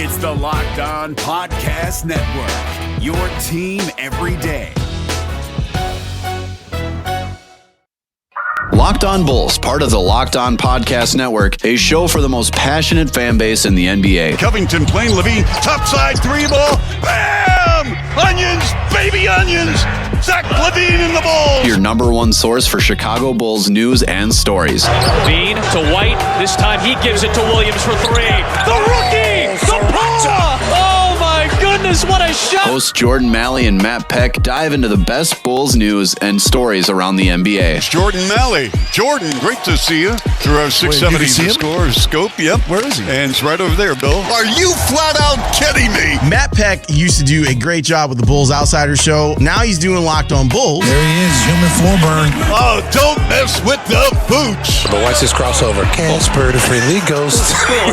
It's the Locked On Podcast Network, your team every day. Locked On Bulls, part of the Locked On Podcast Network, a show for the most passionate fan base in the NBA. Covington playing Levine, topside three ball, bam! Onions, baby onions! Zach LaVine in the Bulls! Your number one source for Chicago Bulls news and stories. LaVine to White, this time he gives it to Williams for three. The rookie! The Puma! Oh my goodness, what a shot! Hosts Jordan Malley and Matt Peck dive into the best Bulls news and stories around the NBA. Jordan Malley. Jordan, great to see you. Through our 670 score scope. Yep. Where is he? And it's right over there, Bill. Are you flat out kidding me? Matt Peck used to do a great job with the Bulls Outsider Show. Now he's doing Locked On Bulls. There he is, human floor burn. Oh, don't mess with the boots. But watch this crossover. Can't spur to free league ghost. Oh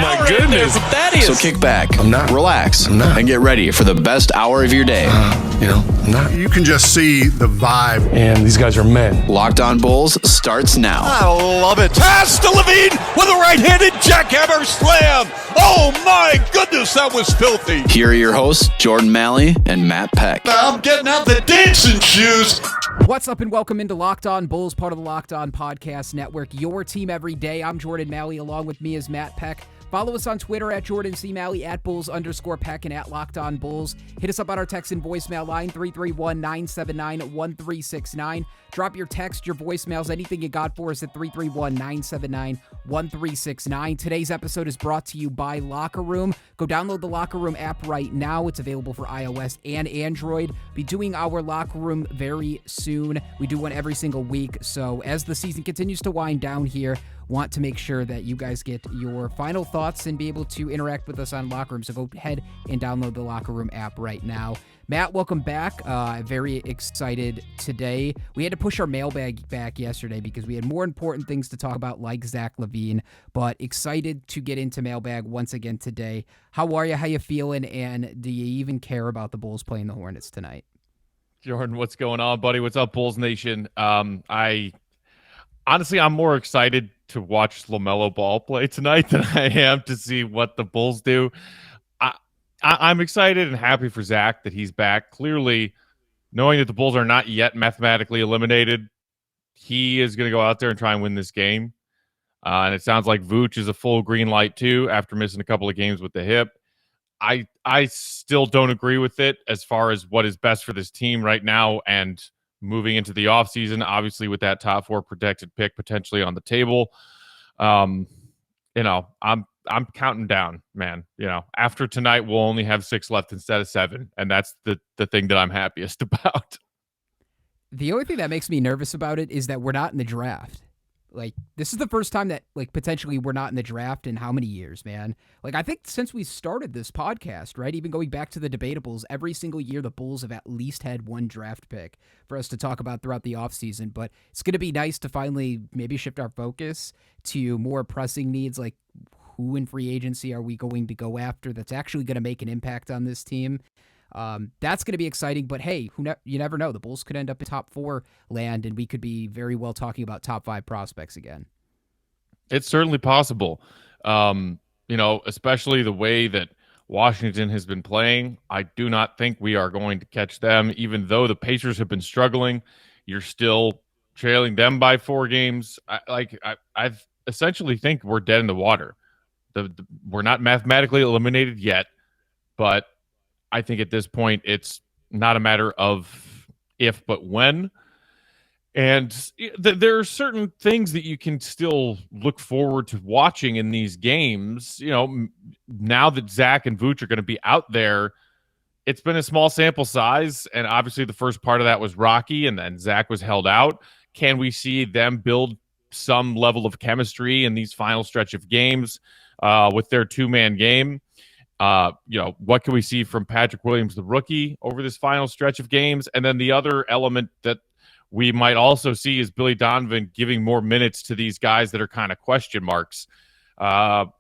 my goodness. That is. So kick back, I'm not. relax, I'm not. and get ready for the best hour of your day. I'm not. You can just see the vibe. And these guys are men. Locked On Bulls starts now. I love it. Pass to Levine with a right-handed jackhammer slam. Oh my goodness, that was filthy. Here are your hosts, Jordan Malley and Matt Peck. I'm getting out the dancing shoes. What's up and welcome into Locked On Bulls, part of the Locked On Podcast Network, your team every day. I'm Jordan Malley, along with me is Matt Peck. Follow us on Twitter at Jordan C. Malley, at Bulls_Peck, and at Locked On Bulls. Hit us up on our text and voicemail line, 331-979-1369. Drop your text, your voicemails, anything you got for us at 331-979-1369. Today's episode is brought to you by Locker Room. Go download the Locker Room app right now. It's available for iOS and Android. Be doing our Locker Room very soon. We do one every single week. So as the season continues to wind down here, want to make sure that you guys get your final thoughts and be able to interact with us on Locker Room. So go ahead and download the Locker Room app right now. Matt, welcome back. Very excited today. We had to push our mailbag back yesterday because we had more important things to talk about, like Zach LaVine, but excited to get into mailbag once again today. How are you? How you feeling? And do you even care about the Bulls playing the Hornets tonight? Jordan, what's going on, buddy? What's up, Bulls Nation? I'm more excited to watch LaMelo Ball play tonight than I am to see what the Bulls do. I'm excited and happy for Zach that he's back. Clearly, knowing that the Bulls are not yet mathematically eliminated, he is going to go out there and try and win this game. And it sounds like Vooch is a full green light too after missing a couple of games with the hip. I still don't agree with it as far as what is best for this team right now and moving into the offseason, obviously with that top 4 protected pick potentially on the table. I'm counting down, man. After tonight, we'll only have 6 left instead of 7, and that's the thing that I'm happiest about. The only thing that makes me nervous about it is that we're not in the draft. Like, this is the first time that, potentially we're not in the draft in how many years, man? I think since we started this podcast, right, even going back to the debatables, every single year the Bulls have at least had 1 draft pick for us to talk about throughout the offseason. But it's going to be nice to finally maybe shift our focus to more pressing needs, like who in free agency are we going to go after that's actually going to make an impact on this team. That's going to be exciting, but hey, you never know. The Bulls could end up in top 4 land, and we could be very well talking about top 5 prospects again. It's certainly possible. Especially the way that Washington has been playing. I do not think we are going to catch them, even though the Pacers have been struggling. You're still trailing them by 4 games. I essentially think we're dead in the water. We're not mathematically eliminated yet, but I think at this point, it's not a matter of if, but when. And there are certain things that you can still look forward to watching in these games. Now that Zach and Vooch are going to be out there, it's been a small sample size. And obviously the first part of that was rocky, and then Zach was held out. Can we see them build some level of chemistry in these final stretch of games with their 2-man game? What can we see from Patrick Williams, the rookie, over this final stretch of games? And then the other element that we might also see is Billy Donovan giving more minutes to these guys that are kind of question marks.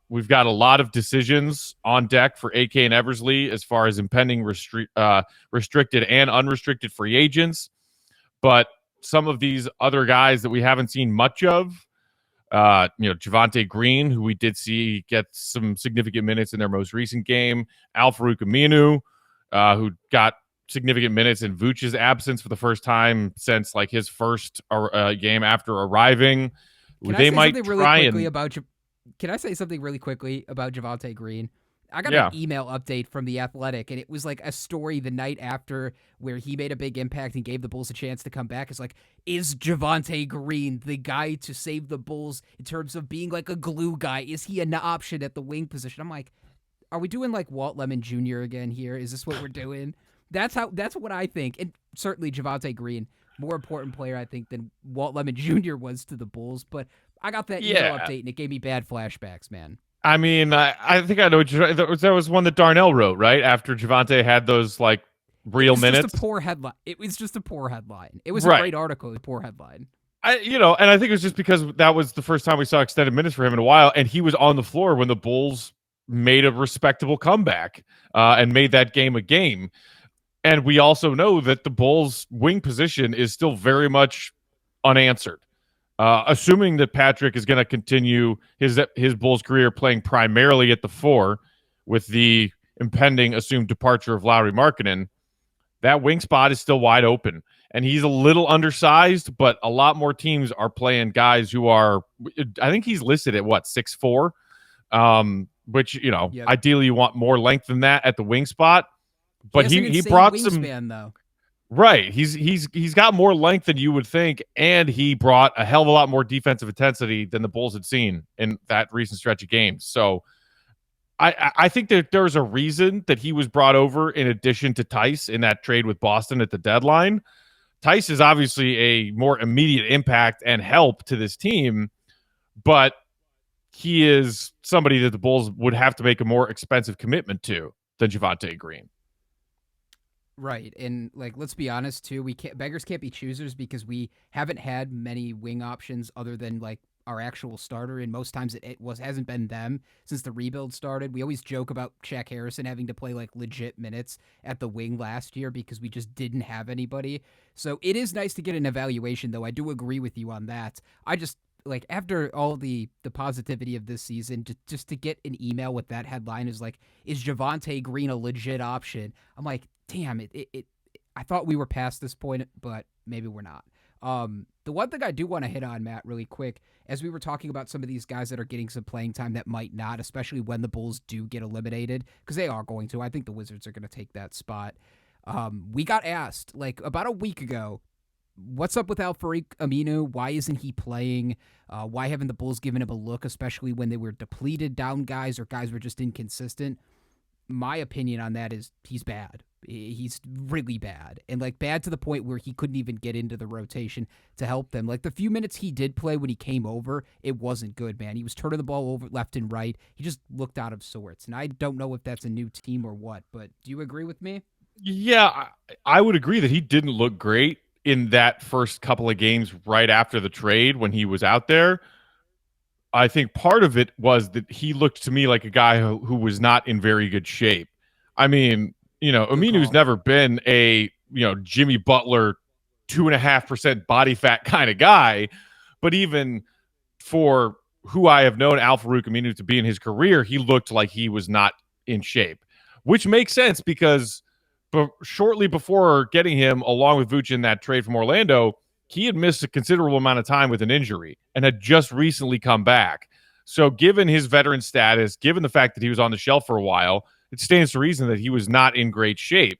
We've got a lot of decisions on deck for AK and Eversley as far as impending restricted and unrestricted free agents. But some of these other guys that we haven't seen much of, Javonte Green, who we did see get some significant minutes in their most recent game, Al-Farouq Aminu, who got significant minutes in Vooch's absence for the first time since like his first game after arriving. Can I say something really quickly about Javonte Green? I got an email update from The Athletic, and it was like a story the night after where he made a big impact and gave the Bulls a chance to come back. It's like, is Javonte Green the guy to save the Bulls in terms of being like a glue guy? Is he an option at the wing position? I'm like, are we doing like Walt Lemon Jr. again here? Is this what we're doing? That's what I think. And certainly Javonte Green, more important player, I think, than Walt Lemon Jr. was to the Bulls. But I got that email update, and it gave me bad flashbacks, man. I mean, I think I know. That was one that Darnell wrote, right? After Javonte had those, like, real minutes. Just a poor headline. It was just a poor headline. It was a great article, a poor headline. And I think it was just because that was the first time we saw extended minutes for him in a while, and he was on the floor when the Bulls made a respectable comeback and made that game a game. And we also know that the Bulls' wing position is still very much unanswered. Assuming that Patrick is going to continue his Bulls career playing primarily at the 4 with the impending assumed departure of Lauri Markkanen, that wing spot is still wide open. And he's a little undersized, but a lot more teams are playing guys who are, I think he's listed at 6'4", which, ideally you want more length than that at the wing spot. But he brought some wingspan, though. Right. He's got more length than you would think, and he brought a hell of a lot more defensive intensity than the Bulls had seen in that recent stretch of games. So I think that there's a reason that he was brought over in addition to Tice in that trade with Boston at the deadline. Tice is obviously a more immediate impact and help to this team, but he is somebody that the Bulls would have to make a more expensive commitment to than Javonte Green. Right, and like let's be honest too, beggars can't be choosers because we haven't had many wing options other than like our actual starter, and most times it hasn't been them since the rebuild started. We always joke about Shaq Harrison having to play like legit minutes at the wing last year because we just didn't have anybody. So it is nice to get an evaluation, though. I do agree with you on that. I just like after all the positivity of this season, just to get an email with that headline is Javonte Green a legit option? I'm like, damn it. I thought we were past this point, but maybe we're not. The one thing I do want to hit on, Matt, really quick, as we were talking about some of these guys that are getting some playing time that might not, especially when the Bulls do get eliminated, because they are going to. I think the Wizards are going to take that spot. We got asked like about a week ago, what's up with Al-Farouq Aminu? Why isn't he playing? Why haven't the Bulls given him a look, especially when they were depleted down guys or guys were just inconsistent? My opinion on that is he's bad. He's really bad, and like bad to the point where he couldn't even get into the rotation to help them. Like the few minutes he did play when he came over, it wasn't good, man. He was turning the ball over left and right. He just looked out of sorts, and I don't know if that's a new team or what, but do you agree with me? Yeah, I would agree that he didn't look great in that first couple of games right after the trade when he was out there. I think part of it was that he looked to me like a guy who was not in very good shape. I mean, Aminu's never been a, Jimmy Butler 2.5% body fat kind of guy. But even for who I have known Al-Farouq Aminu to be in his career, he looked like he was not in shape, which makes sense because shortly before getting him, along with Vooch in that trade from Orlando, he had missed a considerable amount of time with an injury and had just recently come back. So given his veteran status, given the fact that he was on the shelf for a while, it stands to reason that he was not in great shape.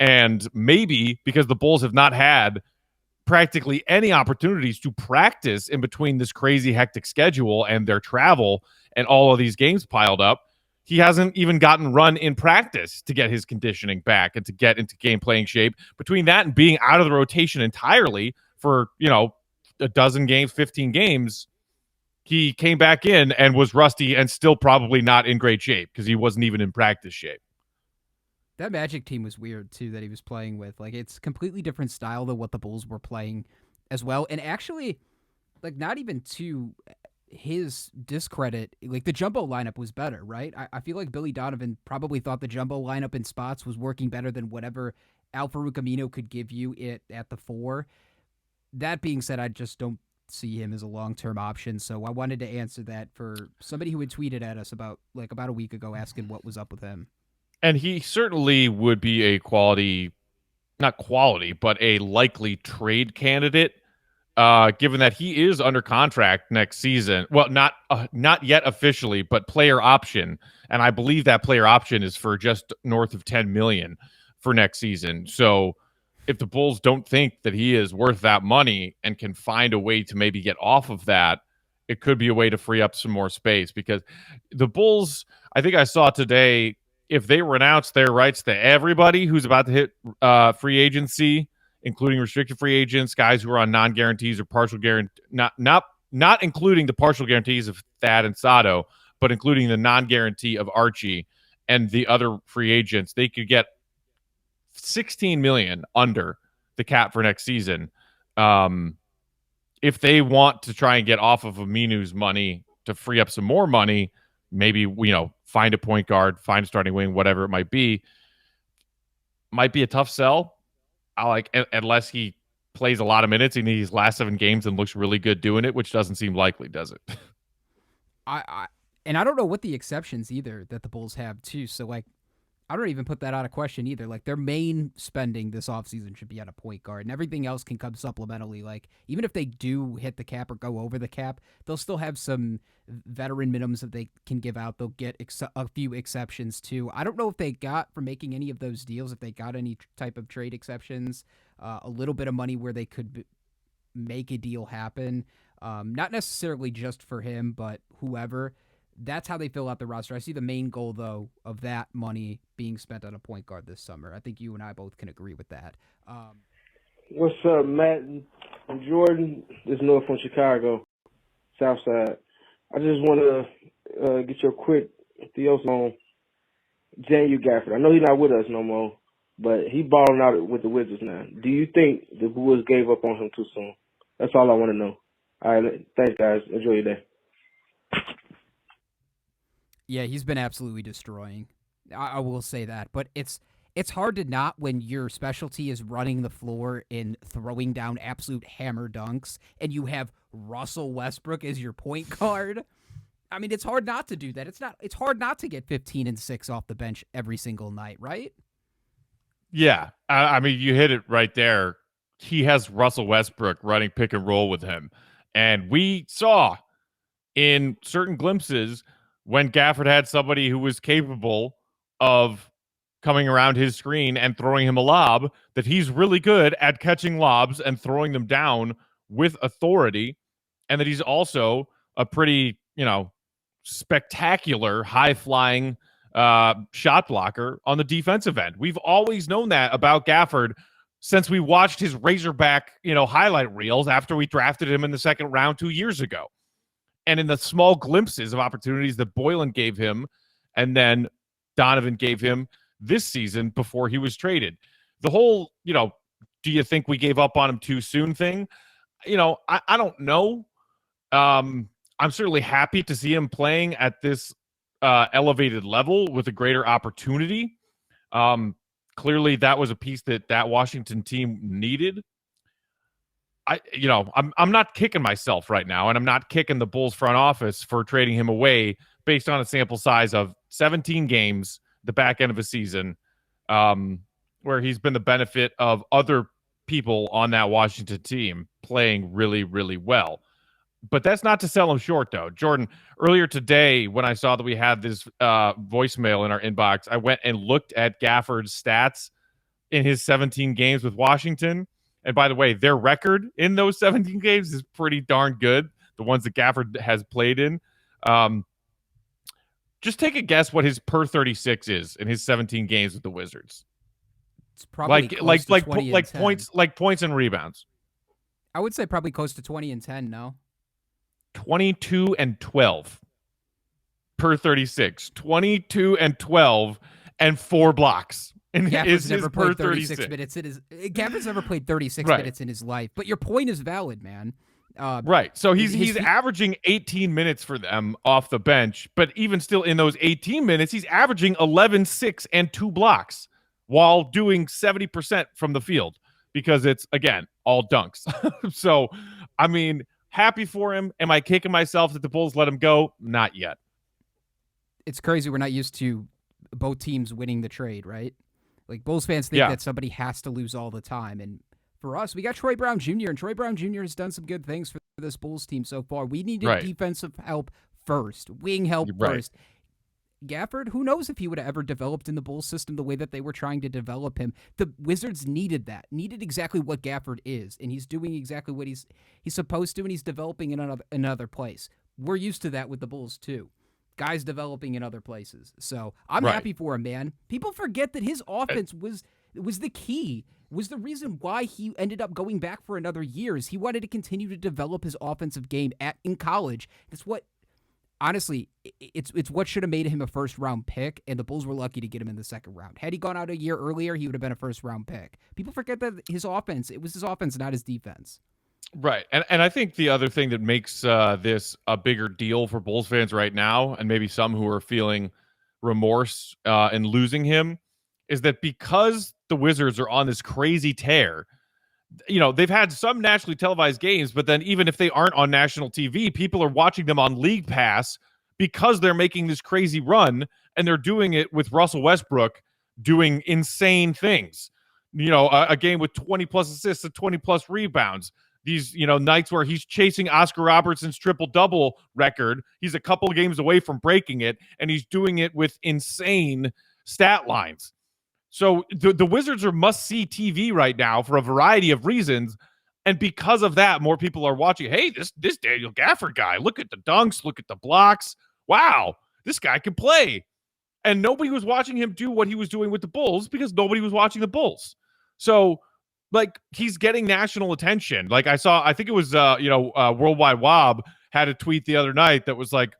And maybe because the Bulls have not had practically any opportunities to practice in between this crazy hectic schedule and their travel and all of these games piled up, he hasn't even gotten run in practice to get his conditioning back and to get into game playing shape. Between that and being out of the rotation entirely for, a dozen games, 15 games, he came back in and was rusty and still probably not in great shape because he wasn't even in practice shape. That Magic team was weird, too, that he was playing with. Like, it's a completely different style than what the Bulls were playing as well. And actually, like, not even to his discredit, like, the jumbo lineup was better, right? I feel like Billy Donovan probably thought the jumbo lineup in spots was working better than whatever Al-Farouq Aminu could give you at the 4. That being said, I just don't see him as a long-term option. So I wanted to answer that for somebody who had tweeted at us about a week ago asking what was up with him. And he certainly would be a not quality, but a likely trade candidate, given that he is under contract next season. Well, not yet officially, but player option. And I believe that player option is for just north of $10 million for next season. So if the Bulls don't think that he is worth that money and can find a way to maybe get off of that, it could be a way to free up some more space, because the Bulls, I think I saw today, if they renounce their rights to everybody who's about to hit free agency, including restricted free agents, guys who are on non-guarantees or partial guarantee, not including the partial guarantees of Thad and Sato, but including the non-guarantee of Archie and the other free agents, they could get $16 million under the cap for next season. If they want to try and get off of Aminu's money to free up some more money, maybe, find a point guard, find a starting wing, whatever it might be a tough sell. Unless he plays a lot of minutes in these last 7 games and looks really good doing it, which doesn't seem likely, does it? And I don't know what the exceptions either that the Bulls have too. So I don't even put that out of question either. Their main spending this offseason should be on a point guard, and everything else can come supplementally. Even if they do hit the cap or go over the cap, they'll still have some veteran minimums that they can give out. They'll get a few exceptions too. I don't know if they got, from making any of those deals, if they got any type of trade exceptions, a little bit of money where they could make a deal happen. Not necessarily just for him, but whoever. That's how they fill out the roster. I see the main goal, though, of that money being spent on a point guard this summer. I think you and I both can agree with that. What's up, Matt and Jordan? This is Noah from Chicago, Southside. I just want to get your quick theos on Daniel Gafford. I know he's not with us no more, but he balling out with the Wizards now. Do you think the Bulls gave up on him too soon? That's all I want to know. All right, thanks, guys. Enjoy your day. Yeah, he's been absolutely destroying. I will say that. But it's hard to not when your specialty is running the floor and throwing down absolute hammer dunks, and you have Russell Westbrook as your point guard. I mean, it's hard not to do that. It's hard not to get 15 and 6 off the bench every single night, right? Yeah. I mean, you hit it right there. He has Russell Westbrook running pick and roll with him. And we saw in certain glimpses when Gafford had somebody who was capable of coming around his screen and throwing him a lob, that he's really good at catching lobs and throwing them down with authority, and that he's also a pretty, spectacular, high-flying shot blocker on the defensive end. We've always known that about Gafford since we watched his Razorback, highlight reels after we drafted him in the second round 2 years ago. And in the small glimpses of opportunities that Boylan gave him and then Donovan gave him this season before he was traded. The whole, do you think we gave up on him too soon thing? I don't know. I'm certainly happy to see him playing at this elevated level with a greater opportunity. Clearly that was a piece that Washington team needed. I'm not kicking myself right now, and I'm not kicking the Bulls front office for trading him away based on a sample size of 17 games, the back end of a season, where he's been the benefit of other people on that Washington team playing really, really well. But that's not to sell him short, though. Jordan, earlier today, when I saw that we had this voicemail in our inbox, I went and looked at Gafford's stats in his 17 games with Washington. And by the way, their record in those 17 games is pretty darn good. The ones that Gafford has played in. Just take a guess what his per 36 is in his 17 games with the Wizards. It's probably points and rebounds. I would say probably close to 20 and 10. No, 22 and 12 per 36. 22 and 12 and 4 blocks. And Gafford's never played 36 minutes in his. Gafford's never played 36 minutes in his life. But your point is valid, man. Right. So he's averaging 18 minutes for them off the bench, but even still in those 18 minutes, he's averaging 11, 6, and 2 blocks while doing 70% from the field because it's, again, all dunks. So, I mean, Happy for him. Am I kicking myself that the Bulls let him go? Not yet. It's crazy. We're not used to both teams winning the trade, right? Like, Bulls fans think that somebody has to lose all the time. And for us, we got Troy Brown Jr., and Troy Brown Jr. has done some good things for this Bulls team so far. We needed defensive help first, wing help first. Gafford, who knows if he would have ever developed in the Bulls system the way that they were trying to develop him. The Wizards needed that, needed exactly what Gafford is, and he's doing exactly what he's supposed to, and he's developing in another place. We're used to that with the Bulls, too. Guys developing in other places. So I'm happy for him, man. People forget that his offense was the key, was the reason why he ended up going back for another year. Is he wanted to continue to develop his offensive game in college. That's what, honestly, it's what should have made him a first-round pick, and the Bulls were lucky to get him in the second round. Had he gone out a year earlier, he would have been a first-round pick. People forget that it was his offense, not his defense. Right. And I think the other thing that makes this a bigger deal for Bulls fans right now, and maybe some who are feeling remorse in losing him, is that because the Wizards are on this crazy tear, they've had some nationally televised games, but then even if they aren't on national TV, people are watching them on League Pass because they're making this crazy run, and they're doing it with Russell Westbrook doing insane things. A game with 20-plus assists and 20-plus rebounds. These, nights where he's chasing Oscar Robertson's triple-double record. He's a couple of games away from breaking it, and he's doing it with insane stat lines. So the Wizards are must-see TV right now for a variety of reasons, and because of that, more people are watching. Hey, this Daniel Gafford guy, look at the dunks, look at the blocks. Wow, this guy can play. And nobody was watching him do what he was doing with the Bulls because nobody was watching the Bulls. So, he's getting national attention. I think it was, Worldwide Wob had a tweet the other night that was like,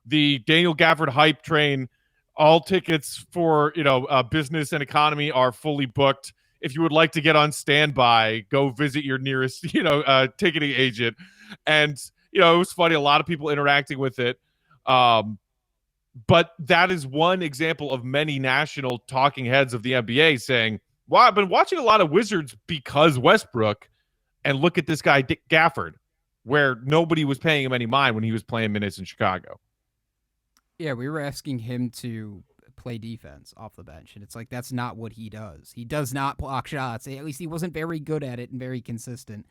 the Daniel Gafford hype train, all tickets for, business and economy are fully booked. If you would like to get on standby, go visit your nearest, ticketing agent. And, it was funny. A lot of people interacting with it. But that is one example of many national talking heads of the NBA saying, well, I've been watching a lot of Wizards because Westbrook, and look at this guy, Dick Gafford, where nobody was paying him any mind when he was playing minutes in Chicago. Yeah, we were asking him to play defense off the bench, and it's like, that's not what he does. He does not block shots. At least he wasn't very good at it and very consistent.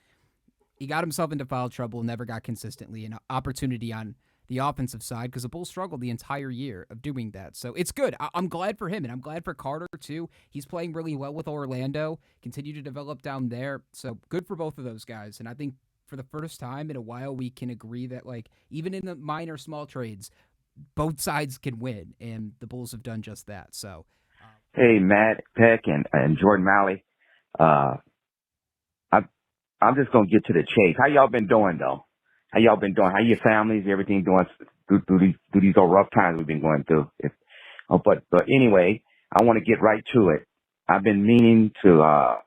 He got himself into foul trouble and never got consistently an opportunity on the offensive side because the Bulls struggled the entire year of doing that. So it's good. I'm glad for him, and I'm glad for Carter, too. He's playing really well with Orlando, continue to develop down there. So good for both of those guys. And I think for the first time in a while, we can agree that, even in the minor small trades, both sides can win, and the Bulls have done just that. So, hey, Matt Peck and Jordan Malley. I'm just going to get to the chase. How y'all been doing, though? How y'all been doing? How your families, everything doing through these rough times we've been going through? But anyway, I want to get right to it. I've been meaning to.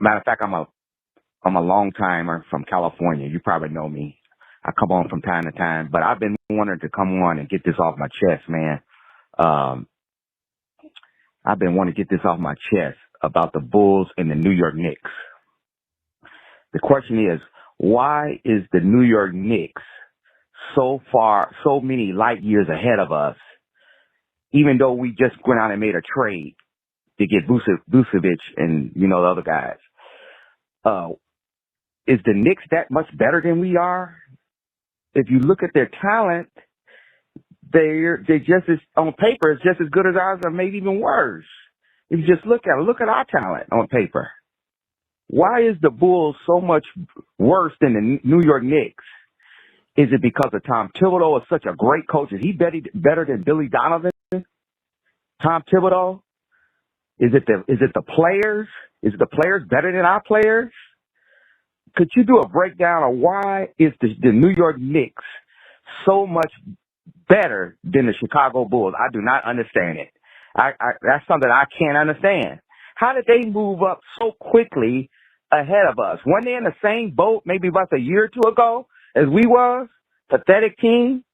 Matter of fact, I'm a long timer from California. You probably know me. I come on from time to time, but I've been wanting to come on and get this off my chest, man. I've been wanting to get this off my chest about the Bulls and the New York Knicks. The question is, why is the New York Knicks so many light years ahead of us, even though we just went out and made a trade to get Vucevic and, the other guys? Is the Knicks that much better than we are? If you look at their talent, they're just as, on paper, it's just as good as ours, or maybe even worse. If you just look at our talent on paper. Why is the Bulls so much worse than the New York Knicks? Is it because of Tom Thibodeau is such a great coach? Is he better than Billy Donovan? Tom Thibodeau? Is it the players? Is the players better than our players? Could you do a breakdown of why is the New York Knicks so much better than the Chicago Bulls? I do not understand it. That's something I can't understand. How did they move up so quickly ahead of us? Weren't they in the same boat maybe about a year or two ago as we was? Pathetic team.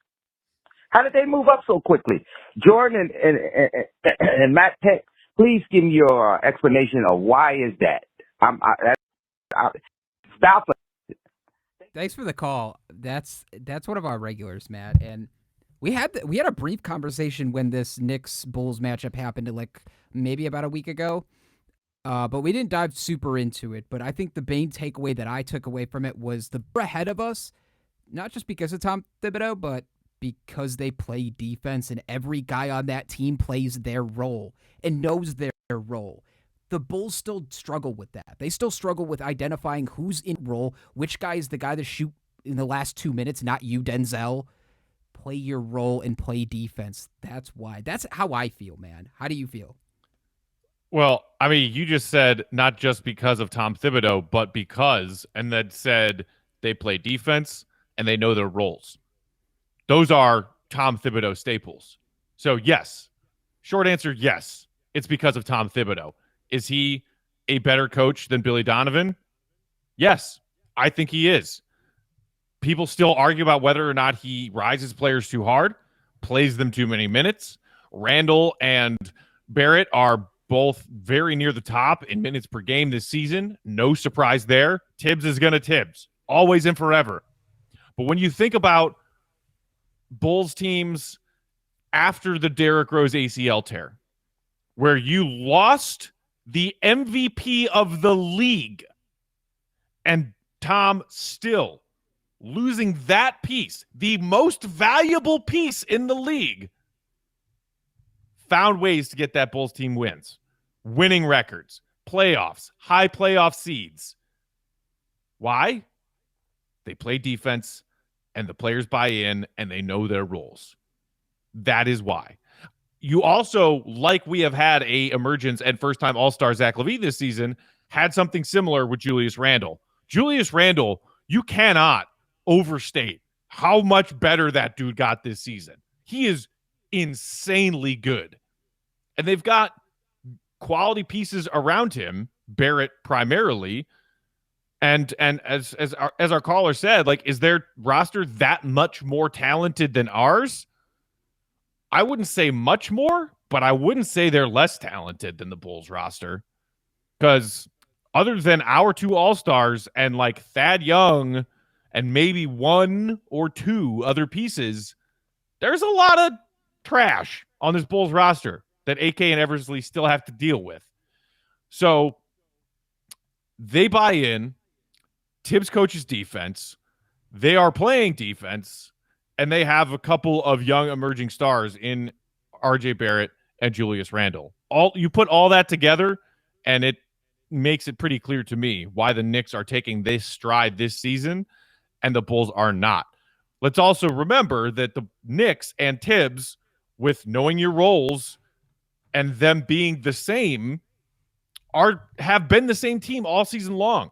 How did they move up so quickly? Jordan and Matt Peck, please give me your explanation of why is that. Stop it. Thanks for the call. That's one of our regulars, Matt, and we had a brief conversation when this Knicks Bulls matchup happened, like maybe about a week ago. But we didn't dive super into it. But I think the main takeaway that I took away from it was the ahead of us, not just because of Tom Thibodeau, but because they play defense and every guy on that team plays their role and knows their role. The Bulls still struggle with that. They still struggle with identifying who's in role, which guy is the guy to shoot in the last 2 minutes, not you, Denzel. Play your role and play defense. That's why. That's how I feel, man. How do you feel? Well, I mean, you just said not just because of Tom Thibodeau, but because, and then said they play defense and they know their roles. Those are Tom Thibodeau staples. So, yes. Short answer, yes. It's because of Tom Thibodeau. Is he a better coach than Billy Donovan? Yes, I think he is. People still argue about whether or not he rises players too hard, plays them too many minutes. Randle and Barrett are both very near the top in minutes per game this season. No surprise there. Tibbs is going to Tibbs, always and forever. But when you think about Bulls teams after the Derrick Rose ACL tear, where you lost the MVP of the league, and Tom still losing that piece, the most valuable piece in the league, found ways to get that Bulls team wins, winning records, playoffs, high playoff seeds. Why? They play defense and the players buy in and they know their roles. That is why. You also, like we have had a emergence and first-time All-Star Zach LaVine this season, had something similar with Julius Randle. Julius Randle, you cannot overstate how much better that dude got this season. He is insanely good. And they've got quality pieces around him, Barrett primarily. And as our caller said, like, is their roster that much more talented than ours? I wouldn't say much more, but I wouldn't say they're less talented than the Bulls roster. Because other than our two All-Stars and like Thad Young and maybe one or two other pieces, there's a lot of trash on this Bulls roster that AK and Eversley still have to deal with. So they buy in. Tibbs coaches defense. They are playing defense. And they have a couple of young emerging stars in RJ Barrett and Julius Randle. You put all that together, and it makes it pretty clear to me why the Knicks are taking this stride this season and the Bulls are not. Let's also remember that the Knicks and Tibbs, with knowing your roles and them being the same, have been the same team all season long.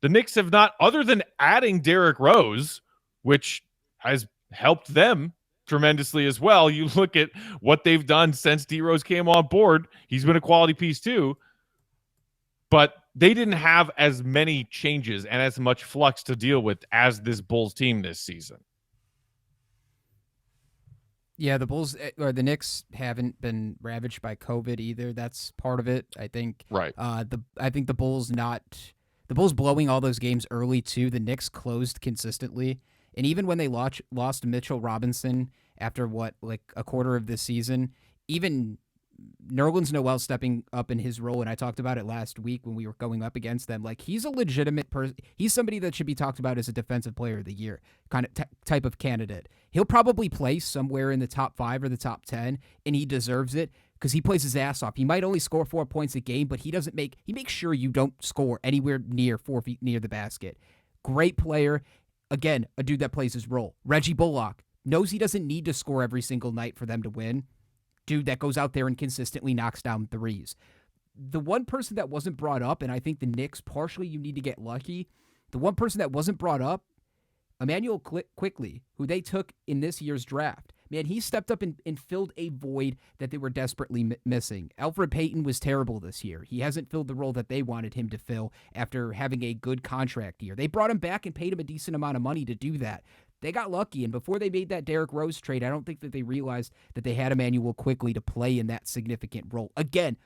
The Knicks have not, other than adding Derrick Rose, which has helped them tremendously as well. You look at what they've done since D Rose came on board. He's been a quality piece too. But they didn't have as many changes and as much flux to deal with as this Bulls team this season. Yeah, the Bulls or the Knicks haven't been ravaged by COVID either. That's part of it, I think. Right. I think the Bulls blowing all those games early too. The Knicks closed consistently. And even when they lost Mitchell Robinson after a quarter of this season, even Nerlens Noel stepping up in his role, and I talked about it last week when we were going up against them, like he's a legitimate person. He's somebody that should be talked about as a defensive player of the year kind of type of candidate. He'll probably play somewhere in the top 5 or the top 10, and he deserves it because he plays his ass off. He might only score 4 points a game, but he makes sure you don't score anywhere near 4 feet near the basket. Great player. Again, a dude that plays his role. Reggie Bullock knows he doesn't need to score every single night for them to win. Dude that goes out there and consistently knocks down threes. The one person that wasn't brought up, and I think the Knicks, partially you need to get lucky, the one person that wasn't brought up, Emmanuel Quickley, who they took in this year's draft. Man, he stepped up and filled a void that they were desperately missing. Elfrid Payton was terrible this year. He hasn't filled the role that they wanted him to fill after having a good contract year. They brought him back and paid him a decent amount of money to do that. They got lucky, and before they made that Derrick Rose trade, I don't think that they realized that they had Emmanuel Quickley to play in that significant role. Again,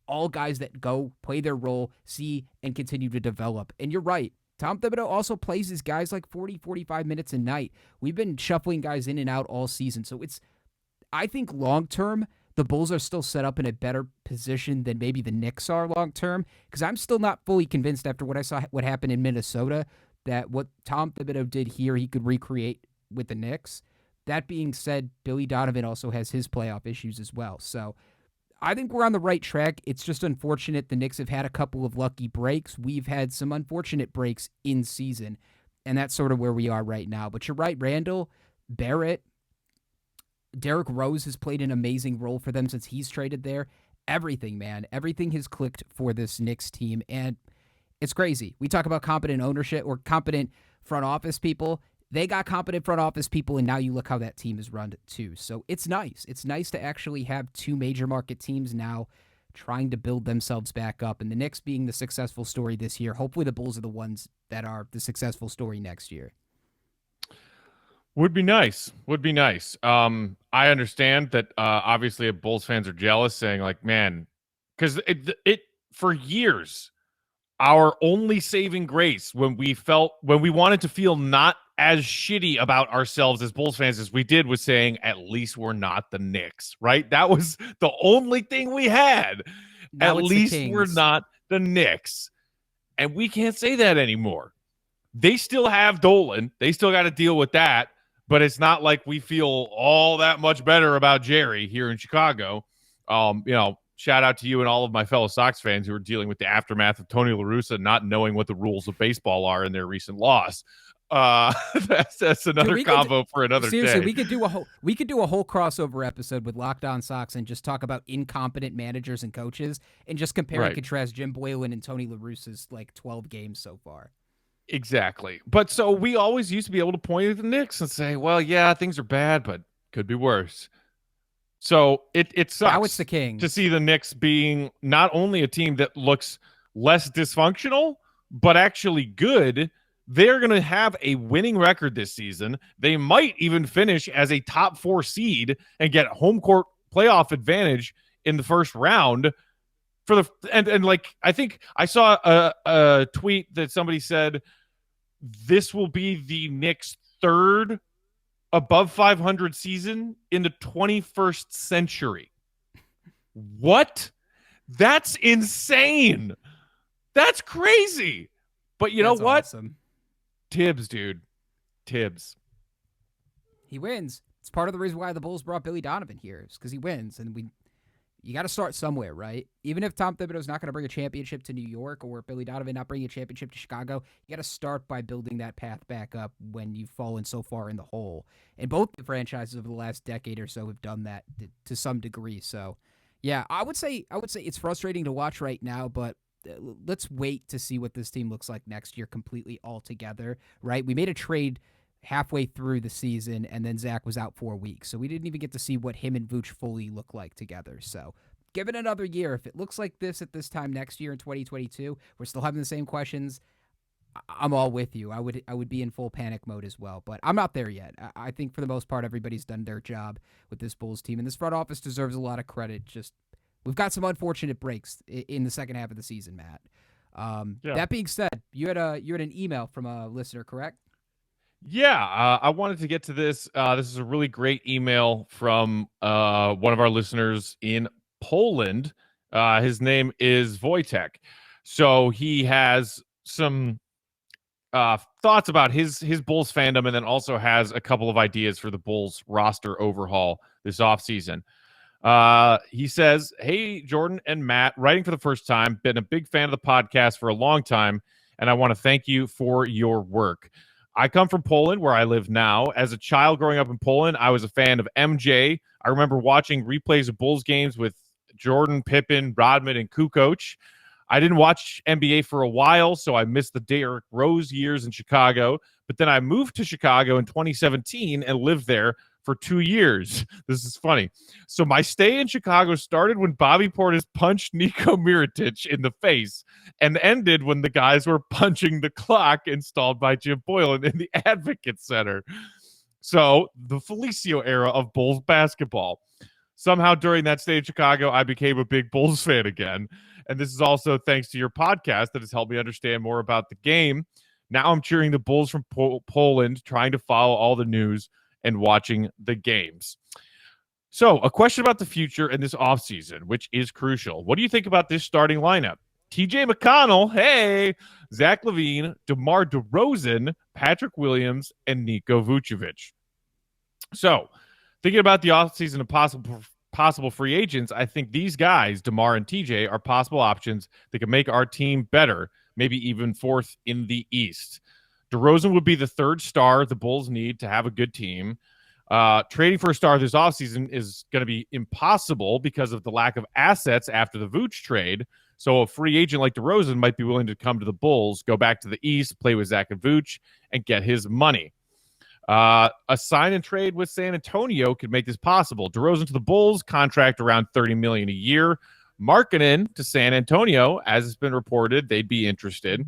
all guys that go, play their role, see, and continue to develop. And you're right. Tom Thibodeau also plays his guys like 40, 45 minutes a night. We've been shuffling guys in and out all season. So I think long-term, the Bulls are still set up in a better position than maybe the Knicks are long-term, because I'm still not fully convinced after what I saw what happened in Minnesota that what Tom Thibodeau did here, he could recreate with the Knicks. That being said, Billy Donovan also has his playoff issues as well. So I think we're on the right track. It's just unfortunate the Knicks have had a couple of lucky breaks. We've had some unfortunate breaks in season, and that's sort of where we are right now. But you're right, Randle, Barrett, Derrick Rose has played an amazing role for them since he's traded there. Everything, man. Everything has clicked for this Knicks team, and it's crazy. We talk about competent ownership or competent front office people. They got competent front office people, and now you look how that team is run too. So it's nice. It's nice to actually have two major market teams now trying to build themselves back up, and the Knicks being the successful story this year. Hopefully the Bulls are the ones that are the successful story next year. Would be nice. Would be nice. I understand that obviously Bulls fans are jealous, saying like, man, because it for years, our only saving grace when we wanted to feel not as shitty about ourselves as Bulls fans as we did was saying, at least we're not the Knicks, right? That was the only thing we had. Now at least we're not the Knicks. And we can't say that anymore. They still have Dolan. They still got to deal with that. But it's not like we feel all that much better about Jerry here in Chicago. Shout out to you and all of my fellow Sox fans who are dealing with the aftermath of Tony La Russa not knowing what the rules of baseball are in their recent loss. That's another combo for another seriously, day. we could do a whole crossover episode with Locked On Sox and just talk about incompetent managers and coaches and just compare and contrast Jim Boylan and Tony La Russa's like 12 games so far. Exactly. But so we always used to be able to point at the Knicks and say, well, yeah, things are bad, but could be worse. So it sucks now it's the Kings to see the Knicks being not only a team that looks less dysfunctional, but actually good. They're going to have a winning record this season. They might even finish as a top 4 seed and get home court playoff advantage in the first round. I think I saw a tweet that somebody said this will be the Knicks' third above 500 season in the 21st century. What? That's insane. That's crazy. But you know what? Awesome. Tibbs, dude. Tibbs. He wins. It's part of the reason why the Bulls brought Billy Donovan here, is because he wins, and you got to start somewhere, right? Even if Tom Thibodeau's not going to bring a championship to New York or Billy Donovan not bringing a championship to Chicago, you got to start by building that path back up when you've fallen so far in the hole. And both the franchises over the last decade or so have done that to some degree. So, yeah, I would say it's frustrating to watch right now, but let's wait to see what this team looks like next year completely all together, right? We made a trade halfway through the season, and then Zach was out 4 weeks. So we didn't even get to see what him and Vooch fully look like together. So give it another year. If it looks like this at this time next year in 2022, we're still having the same questions, I'm all with you. I would be in full panic mode as well, but I'm not there yet. I think for the most part, everybody's done their job with this Bulls team, and this front office deserves a lot of credit. Just we've got some unfortunate breaks in the second half of the season, Matt. That being said, you had an email from a listener, correct? Yeah, I wanted to get to this. This is a really great email from one of our listeners in Poland. His name is Wojtek. So he has some thoughts about his Bulls fandom, and then also has a couple of ideas for the Bulls roster overhaul this offseason. He says, "Hey, Jordan and Matt, writing for the first time, been a big fan of the podcast for a long time, and I want to thank you for your work. I come from Poland, where I live now. As a child growing up in Poland, I was a fan of MJ. I remember watching replays of Bulls games with Jordan, Pippen, Rodman, and Kukoc. I didn't watch NBA for a while, so I missed the Derrick Rose years in Chicago. But then I moved to Chicago in 2017 and lived there for 2 years." This is funny. "So my stay in Chicago started when Bobby Portis punched Niko Mirotic in the face and ended when the guys were punching the clock installed by Jim Boylan in the Advocate Center. So the Felicio era of Bulls basketball. Somehow during that stay in Chicago, I became a big Bulls fan again. And this is also thanks to your podcast that has helped me understand more about the game. Now I'm cheering the Bulls from Poland, trying to follow all the news and watching the games. So, a question about the future in this offseason, which is crucial. What do you think about this starting lineup? TJ McConnell, hey, Zach LaVine, DeMar DeRozan, Patrick Williams, and Niko Vucevic. So, thinking about the offseason of possible free agents, I think these guys, DeMar and TJ, are possible options that can make our team better, maybe even fourth in the East. DeRozan would be the third star the Bulls need to have a good team. Trading for a star this offseason is going to be impossible because of the lack of assets after the Vooch trade. So a free agent like DeRozan might be willing to come to the Bulls, go back to the East, play with Zach and Vooch, and get his money. A sign and trade with San Antonio could make this possible. DeRozan to the Bulls, contract around $30 million a year. Markkanen to San Antonio, as it's been reported, they'd be interested,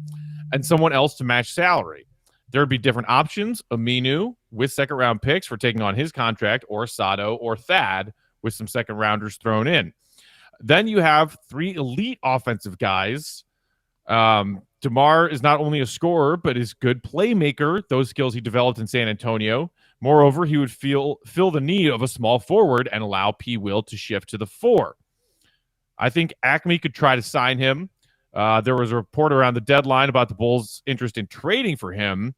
and someone else to match salary. There would be different options. Aminu with second-round picks for taking on his contract, or Sato or Thad with some second-rounders thrown in. Then you have three elite offensive guys. DeMar is not only a scorer, but is good playmaker, those skills he developed in San Antonio. Moreover, he would fill the need of a small forward and allow P. Will to shift to the 4. I think Acme could try to sign him. There was a report around the deadline about the Bulls' interest in trading for him,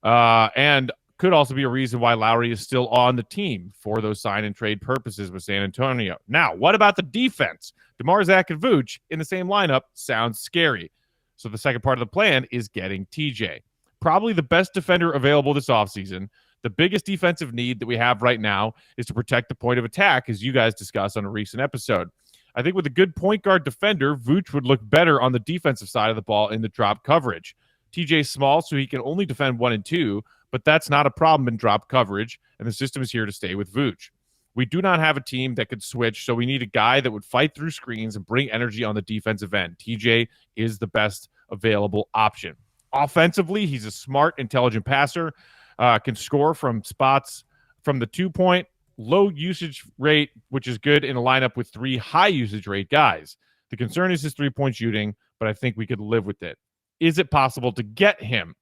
and could also be a reason why Lowry is still on the team for those sign and trade purposes with San Antonio. Now, what about the defense? DeMar, Zach, and Vooch in the same lineup sounds scary. So the second part of the plan is getting TJ. Probably the best defender available this offseason. The biggest defensive need that we have right now is to protect the point of attack, as you guys discussed on a recent episode. I think with a good point guard defender, Vooch would look better on the defensive side of the ball in the drop coverage. TJ's small, so he can only defend 1 and 2, but that's not a problem in drop coverage, and the system is here to stay with Vooch. We do not have a team that could switch, so we need a guy that would fight through screens and bring energy on the defensive end. TJ is the best available option. Offensively, he's a smart, intelligent passer, can score from spots from the 2-point, low usage rate, which is good in a lineup with 3 high usage rate guys. The concern is his 3-point shooting, but I think we could live with it. Is it possible to get him?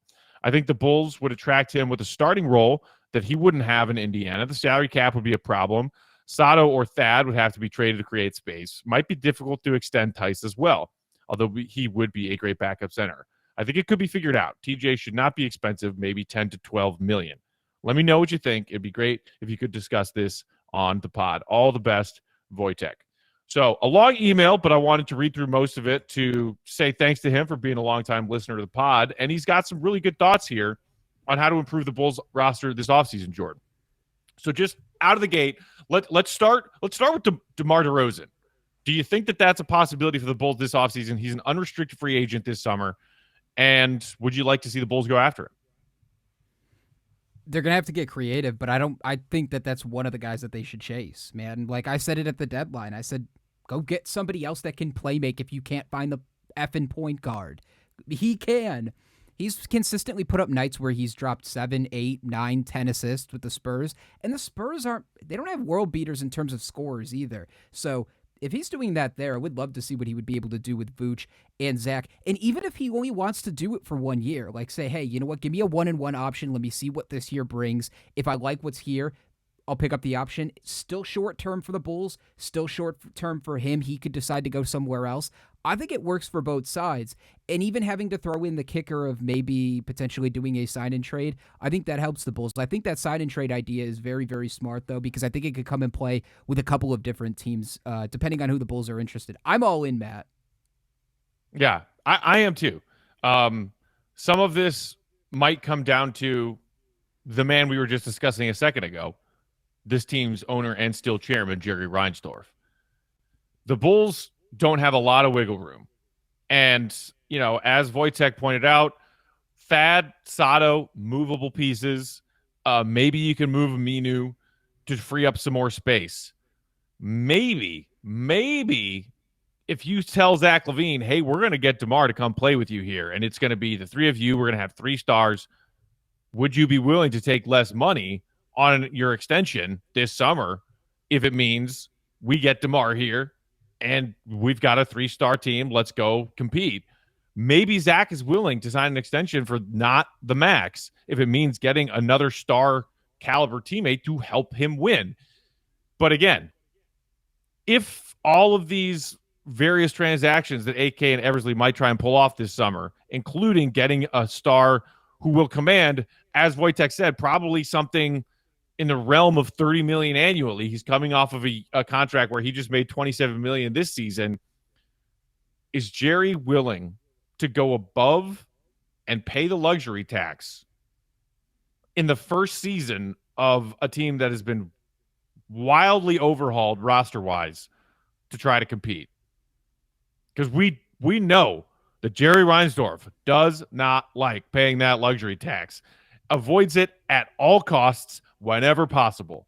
I think the Bulls would attract him with a starting role that he wouldn't have in Indiana. The salary cap would be a problem. Sato or Thad would have to be traded to create space. Might be difficult to extend Tice as well, although he would be a great backup center. I think it could be figured out. TJ should not be expensive, maybe 10 to 12 million. Let me know what you think. It'd be great if you could discuss this on the pod. All the best, Wojtek. So a long email, but I wanted to read through most of it to say thanks to him for being a longtime listener to the pod. And he's got some really good thoughts here on how to improve the Bulls roster this offseason, Jordan. So just out of the gate, let's start with DeMar DeRozan. Do you think that that's a possibility for the Bulls this offseason? He's an unrestricted free agent this summer. And would you like to see the Bulls go after him? They're going to have to get creative, but I think that that's one of the guys that they should chase, man. Like I said it at the deadline. I said, go get somebody else that can play make if you can't find the effing point guard. He can. He's consistently put up nights where he's dropped 7, 8, 9, 10 assists with the Spurs. And the Spurs they don't have world beaters in terms of scorers either. So if he's doing that there, I would love to see what he would be able to do with Vooch and Zach. And even if he only wants to do it for 1 year, like say, hey, you know what, give me a 1-and-1 option. Let me see what this year brings. If I like what's here, I'll pick up the option. Still short term for the Bulls, still short term for him. He could decide to go somewhere else. I think it works for both sides. And even having to throw in the kicker of maybe potentially doing a sign and trade, I think that helps the Bulls. I think that sign and trade idea is very, very smart, though, because I think it could come and play with a couple of different teams, depending on who the Bulls are interested. I'm all in, Matt. Yeah, I am too. Some of this might come down to the man we were just discussing a second ago, this team's owner and still chairman, Jerry Reinsdorf. The Bulls don't have a lot of wiggle room. And, you know, as Wojtek pointed out, Thad, Sato, movable pieces. Maybe you can move Aminu to free up some more space. Maybe if you tell Zach LaVine, hey, we're going to get DeMar to come play with you here, and it's going to be the 3 of you, we're going to have 3 stars, would you be willing to take less money on your extension this summer if it means we get DeMar here and we've got a 3-star team, let's go compete? maybe Zach is willing to sign an extension for not the max if it means getting another star caliber teammate to help him win. But again, if all of these various transactions that AK and Eversley might try and pull off this summer, including getting a star who will command, as Wojtek said, probably something in the realm of $30 million annually. He's coming off of a contract where he just made $27 million this season. Is Jerry willing to go above and pay the luxury tax in the first season of a team that has been wildly overhauled roster-wise to try to compete? Because we know that Jerry Reinsdorf does not like paying that luxury tax, avoids it at all costs whenever possible.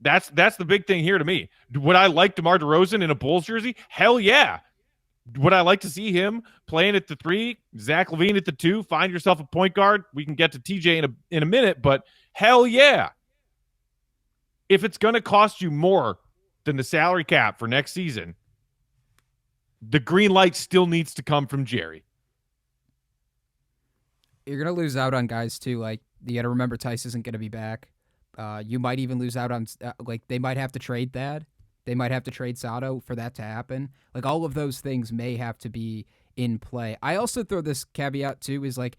That's the big thing here to me. Would I like DeMar DeRozan in a Bulls jersey? Hell yeah. Would I like to see him playing at the 3, Zach LaVine at the 2, find yourself a point guard? We can get to TJ in a minute, but hell yeah. If it's going to cost you more than the salary cap for next season, the green light still needs to come from Jerry. You're going to lose out on guys, too. Like, you got to remember Tice isn't going to be back. You might even lose out on, they might have to trade Thad. They might have to trade Sato for that to happen. Like, all of those things may have to be in play. I also throw this caveat, too, is like,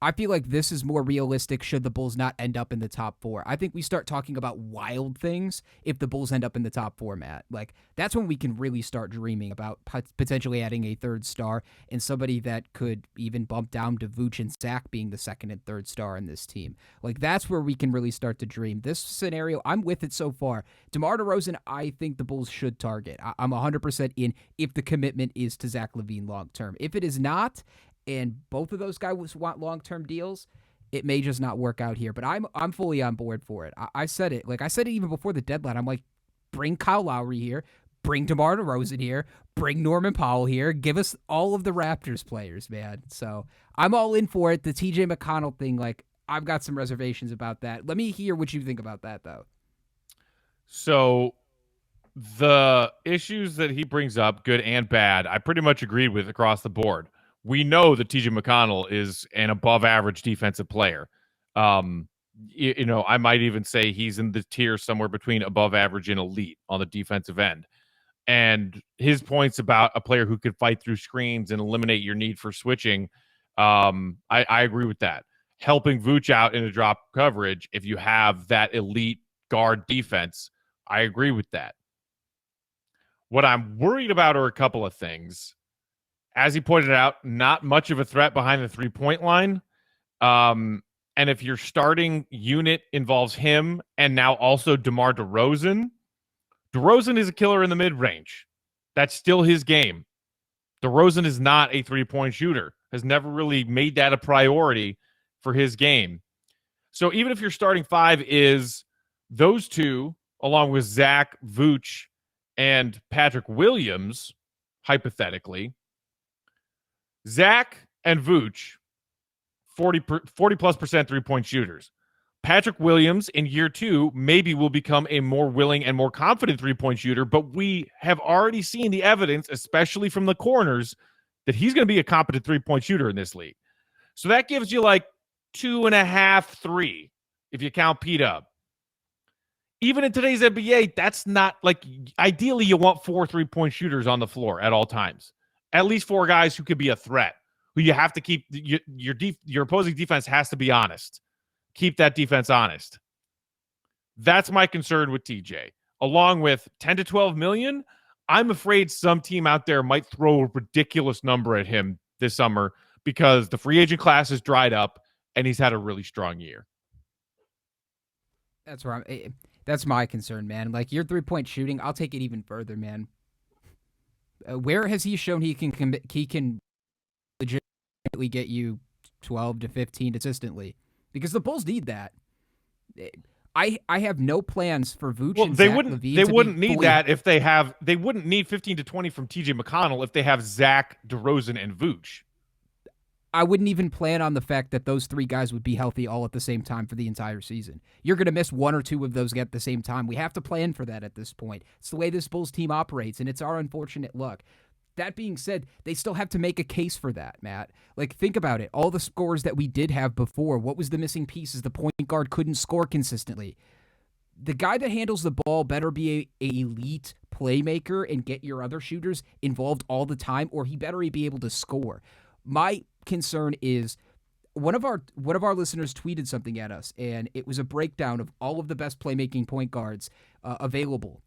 I feel like this is more realistic should the Bulls not end up in the top 4. I think we start talking about wild things if the Bulls end up in the top 4, Matt. Like, that's when we can really start dreaming about potentially adding a third star and somebody that could even bump down to Vooch and Zach being the second and third star in this team. Like, that's where we can really start to dream. This scenario, I'm with it so far. DeMar DeRozan, I think the Bulls should target. I'm 100% in if the commitment is to Zach LaVine long term. If it is not, and both of those guys want long-term deals, it may just not work out here. But I'm fully on board for it. I said it. Like, I said it even before the deadline. I'm like, bring Kyle Lowry here, bring DeMar DeRozan here, bring Norman Powell here. Give us all of the Raptors players, man. So I'm all in for it. The TJ McConnell thing, like, I've got some reservations about that. Let me hear what you think about that, though. So the issues that he brings up, good and bad, I pretty much agreed with across the board. We know that TJ McConnell is an above-average defensive player. I might even say he's in the tier somewhere between above average and elite on the defensive end. And his points about a player who could fight through screens and eliminate your need for switching, I agree with that. Helping Vooch out in a drop coverage, if you have that elite guard defense, I agree with that. What I'm worried about are a couple of things. As he pointed out, not much of a threat behind the three-point line. And if your starting unit involves him and now also DeMar DeRozan, DeRozan is a killer in the mid-range. That's still his game. DeRozan is not a three-point shooter, has never really made that a priority for his game. So even if your starting 5 is those two, along with Zach, Vooch, and Patrick Williams, hypothetically, Zach and Vooch, 40+% three-point shooters. Patrick Williams in year 2 maybe will become a more willing and more confident three-point shooter, but we have already seen the evidence, especially from the corners, that he's going to be a competent three-point shooter in this league. So that gives you like 2.5, 3, if you count Pete up. Even in today's NBA, that's not like, ideally you want 4 three-point shooters on the floor at all times. At least 4 guys who could be a threat, who you have to keep, your opposing defense has to be honest. Keep that defense honest. That's my concern with TJ. Along with 10 to 12 million, I'm afraid some team out there might throw a ridiculous number at him this summer because the free agent class is dried up and he's had a really strong year. That's where that's my concern, man. Like, your three-point shooting, I'll take it even further, man. Where has he shown he can legitimately get you 12 to 15 consistently? Because the Bulls need that. I have no plans for Vooch and Zach LaVine. They wouldn't need that if they have. They wouldn't need 15 to 20 from TJ McConnell if they have Zach, DeRozan, and Vooch. I wouldn't even plan on the fact that those 3 guys would be healthy all at the same time for the entire season. You're going to miss 1 or 2 of those at the same time. We have to plan for that at this point. It's the way this Bulls team operates, and it's our unfortunate luck. That being said, they still have to make a case for that, Matt. Like, think about it. All the scores that we did have before, what was the missing pieces? The point guard couldn't score consistently. The guy that handles the ball better be a elite playmaker and get your other shooters involved all the time, or he better be able to score. My concern is one of our listeners tweeted something at us, and it was a breakdown of all of the best playmaking point guards available.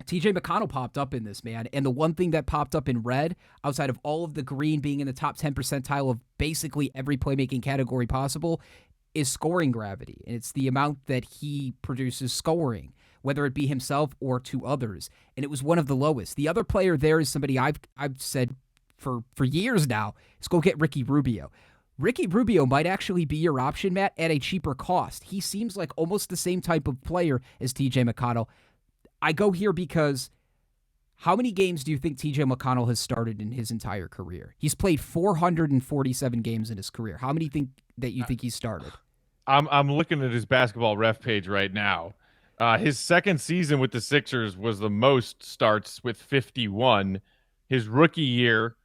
TJ McConnell popped up in this, man, and the one thing that popped up in red, outside of all of the green being in the top 10 percentile of basically every playmaking category possible, is scoring gravity. And it's the amount that he produces scoring, whether it be himself or to others. And it was one of the lowest. The other player there is somebody I've said for years now, is go get Ricky Rubio. Ricky Rubio might actually be your option, Matt, at a cheaper cost. He seems like almost the same type of player as TJ McConnell. I go here because how many games do you think TJ McConnell has started in his entire career? He's played 447 games in his career. How many think he started? I'm looking at his basketball ref page right now. His second season with the Sixers was the most starts with 51. His rookie year,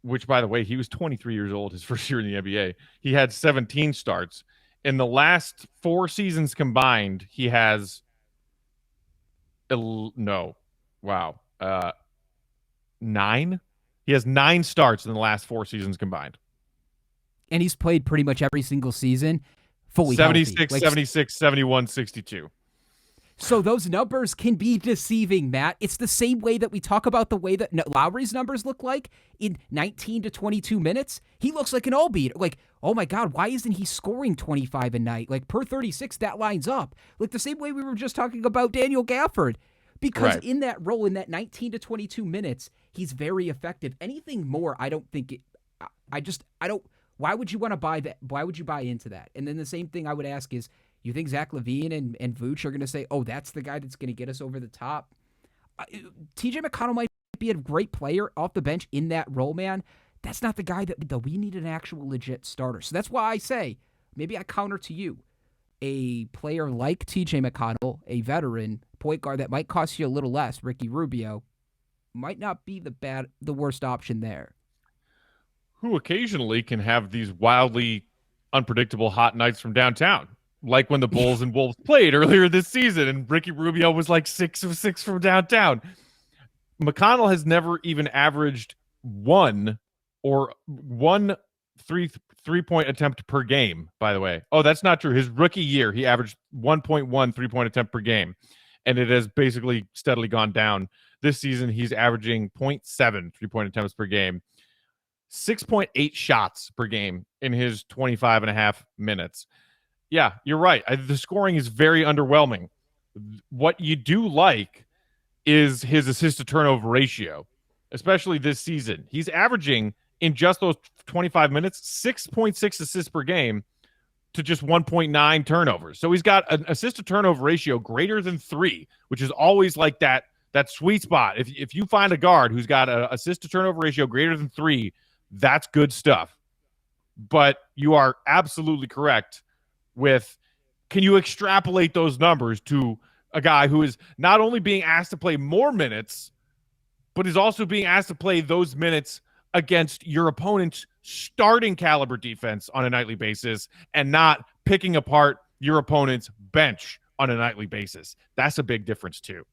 which, by the way, he was 23 years old, his first year in the NBA, he had 17 starts. In the last 4 seasons combined, he has 9. He has 9 starts in the last 4 seasons combined. And he's played pretty much every single season fully 76, healthy. 76, 71, 62. So those numbers can be deceiving, Matt. It's the same way that we talk about the way that Lowry's numbers look like in 19 to 22 minutes. He looks like an all-beat. Like, oh my God, why isn't he scoring 25 a night? Like, per 36, that lines up. Like the same way we were just talking about Daniel Gafford. Because in that role, in that 19 to 22 minutes, he's very effective. Anything more, I don't think why would you want to buy that? Why would you buy into that? And then the same thing I would ask is, you think Zach LaVine and Vooch are going to say, oh, that's the guy that's going to get us over the top? TJ McConnell might be a great player off the bench in that role, man. That's not the guy that we need an actual legit starter. So that's why I say, maybe I counter to you. A player like TJ McConnell, a veteran point guard that might cost you a little less, Ricky Rubio, might not be the worst option there. Who occasionally can have these wildly unpredictable hot nights from downtown, like when the Bulls and Wolves played earlier this season, and Ricky Rubio was like 6 of 6 from downtown. McConnell has never even averaged one three-point attempt per game, by the way. Oh, that's not true. His rookie year, he averaged 1.1 three-point attempt per game, and it has basically steadily gone down. This season, he's averaging 0.7 three-point attempts per game, 6.8 shots per game in his 25 and a half minutes. Yeah, you're right. The scoring is very underwhelming. What you do like is his assist-to-turnover ratio, especially this season. He's averaging, in just those 25 minutes, 6.6 assists per game to just 1.9 turnovers. So he's got an assist-to-turnover ratio greater than 3, which is always like that sweet spot. If you find a guard who's got an assist-to-turnover ratio greater than 3, that's good stuff. But you are absolutely correct with, can you extrapolate those numbers to a guy who is not only being asked to play more minutes, but is also being asked to play those minutes against your opponent's starting caliber defense on a nightly basis and not picking apart your opponent's bench on a nightly basis. That's a big difference too.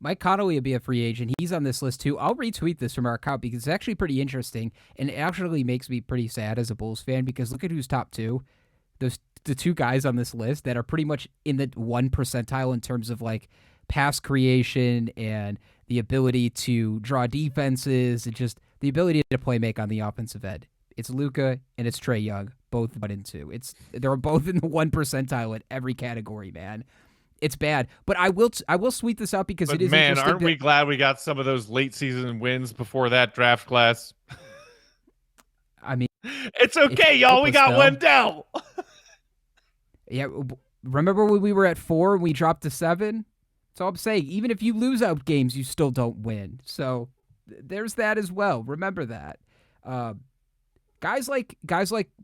Mike Conley will be a free agent. He's on this list too. I'll retweet this from our account because it's actually pretty interesting, and it actually makes me pretty sad as a Bulls fan because look at who's top 2. The 2 guys on this list that are pretty much in the 1 percentile in terms of like pass creation and the ability to draw defenses and just the ability to play make on the offensive end. It's Luka and it's Trae Young, both 1 and 2. They're both in the 1 percentile at every category, man. It's bad, but I will tweet this out because it is man, interesting. Aren't we glad we got some of those late season wins before that draft class? I mean, it's okay, y'all. We got Wendell. Yeah, remember when we were at 4 and we dropped to 7? That's all I'm saying. Even if you lose out games, you still don't win. So there's that as well. Remember that. Guys like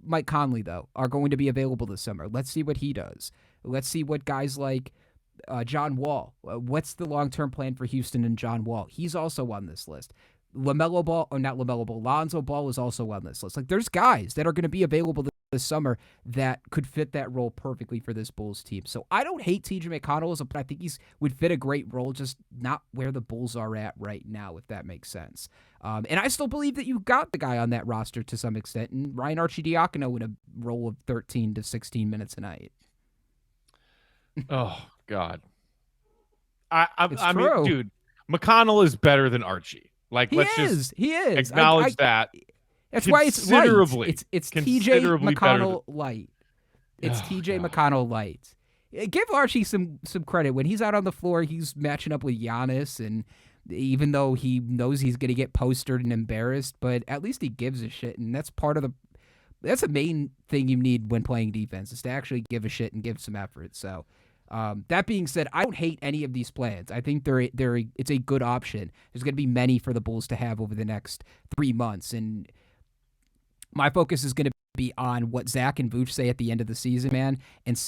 Mike Conley though are going to be available this summer. Let's see what he does. Let's see what guys like John Wall. What's the long-term plan for Houston and John Wall? He's also on this list. LaMelo Ball, or not LaMelo Ball, Lonzo Ball is also on this list. Like, there's guys that are going to be available this summer that could fit that role perfectly for this Bulls team. So I don't hate TJ McConnell, I think he would fit a great role, just not where the Bulls are at right now, if that makes sense. And I still believe that you got the guy on that roster to some extent, and Ryan Arcidiacono in a role of 13 to 16 minutes a night. Oh, God. I true. mean, dude, McConnell is better than Archie. Like, he is. Acknowledge that. That's why it's light. It's TJ McConnell light. It's TJ McConnell light. Give Archie some credit. When he's out on the floor, he's matching up with Giannis, and even though he knows he's going to get postered and embarrassed, but at least he gives a shit, and that's that's the main thing you need when playing defense, is to actually give a shit and give some effort. So that being said, I don't hate any of these plans. I think it's a good option. There's going to be many for the Bulls to have over the next 3 months, and my focus is going to be on what Zach and Vooch say at the end of the season, man, and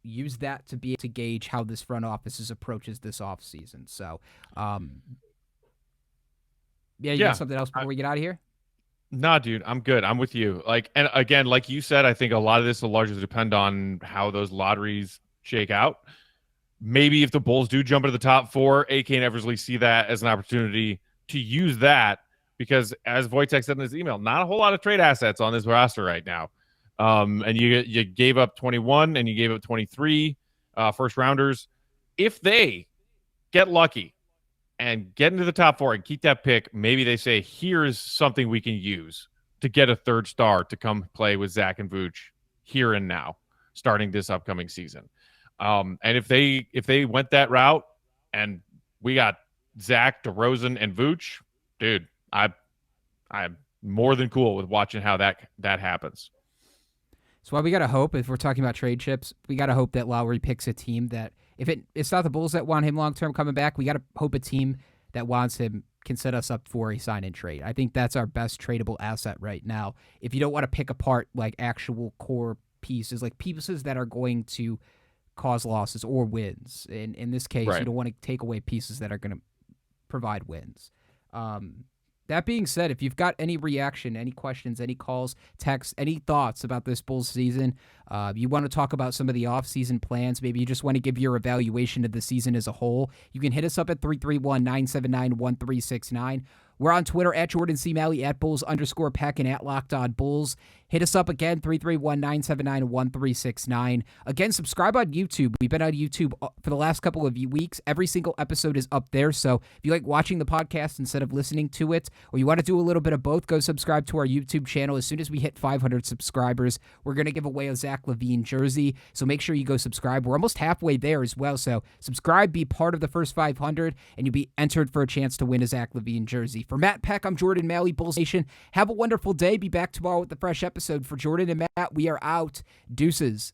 use that to be able to gauge how this front office approaches this offseason. So, you got something else before we get out of here? Nah, dude, I'm good. I'm with you. Like, and again, like you said, I think a lot of this will largely depend on how those lotteries shake out. Maybe if the Bulls do jump into the top 4, AK and Eversley see that as an opportunity to use that, because as Wojtek said in his email, not a whole lot of trade assets on this roster right now. And you gave up 21 and you gave up 23 first rounders. If they get lucky and get into the top 4 and keep that pick, maybe they say, here's something we can use to get a third star to come play with Zach and Vooch here and now, starting this upcoming season. And if they went that route and we got Zach, DeRozan, and Vooch, dude, I'm more than cool with watching how that happens. So what we got to hope, if we're talking about trade chips, we got to hope that Lowry picks a team that, if it's not the Bulls that want him long-term coming back, we got to hope a team that wants him can set us up for a sign-and trade. I think that's our best tradable asset right now. If you don't want to pick apart like actual core pieces, like pieces that are going to cause losses or wins. In this case, You don't want to take away pieces that are going to provide wins. That being said, if you've got any reaction, any questions, any calls, texts, any thoughts about this Bulls season, you want to talk about some of the off-season plans, maybe you just want to give your evaluation of the season as a whole, you can hit us up at 331-979-1369. We're on Twitter at Jordan C. Malley, at Bulls_Peck, and at Locked On Bulls. Hit us up again, 331-979-1369. Again, subscribe on YouTube. We've been on YouTube for the last couple of weeks. Every single episode is up there. So if you like watching the podcast instead of listening to it, or you want to do a little bit of both, go subscribe to our YouTube channel. As soon as we hit 500 subscribers, we're going to give away a Zach LaVine jersey. So make sure you go subscribe. We're almost halfway there as well. So subscribe, be part of the first 500, and you'll be entered for a chance to win a Zach LaVine jersey. For Matt Peck, I'm Jordan Malley, Bulls Nation. Have a wonderful day. Be back tomorrow with a fresh episode. For Jordan and Matt, we are out. Deuces.